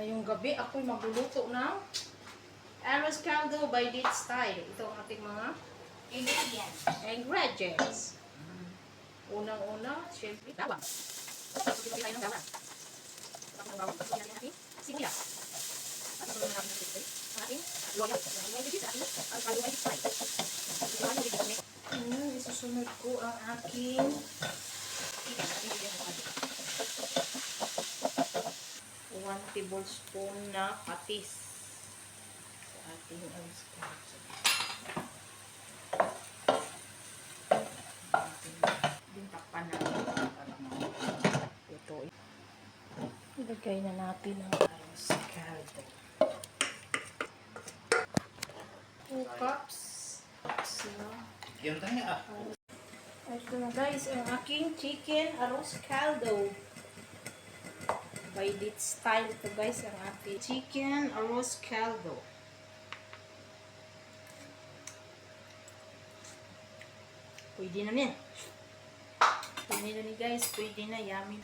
Ngayong gabi, ako'y magluluto ng arroz caldo by Dit Style. Ito ang ating mga ingredients. Unang-una, syempre, bawang. Pagkakita tayo ng bawang. Pagkakita ng bawang, pagkakita natin ating sibuyas. At ito naman natin natin ang ating loyal. Ang ingredients natin ang caldo by Dit Style. Isusunod ko ang aking chicken. 1 tablespoon na patis sa ating arroz caldo. Takpan natin para ito. Ilagay na natin ang arroz caldo. 2 cups. Ito na guys, ang aking chicken arroz caldo. By Dit Style ito guys, ang ating chicken arroz caldo. Pwede na yan. Pwede na ni guys, pwede na, yummy.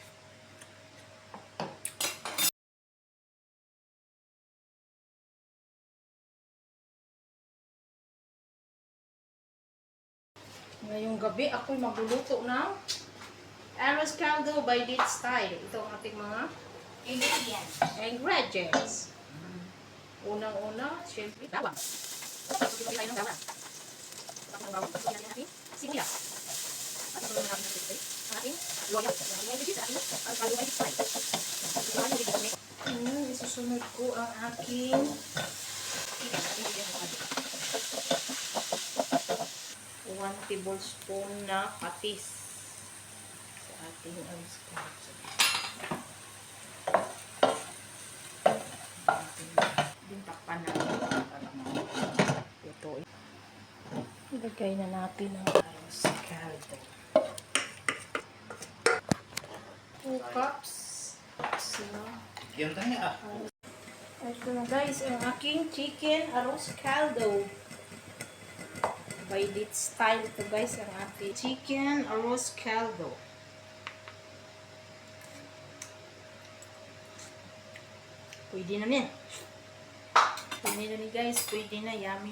Ngayong gabi, ako'y magluluto ng arroz caldo by Dit Style. Ito ang ating mga ingredients. Unang-una, syempre, bawang. Pagkakita tayo ng bawang. Pagkakita ng bawang, pagkakita natin ating sibuyas. At ito naman natin natin ang ating loyal. Ang ingredients natin ang caldo by Dit Style. Isusunod ko ang aking chicken. 1 tablespoon na patis sa ating arroz caldo. Takpan natin para ito. Ilagay na natin ang arroz caldo. 2 cups. Ito na guys, ang aking chicken arroz caldo. By Dit Style ito guys, ang ating chicken arroz caldo. Pwede na yan. Pwede na ni guys, pwede na, yummy.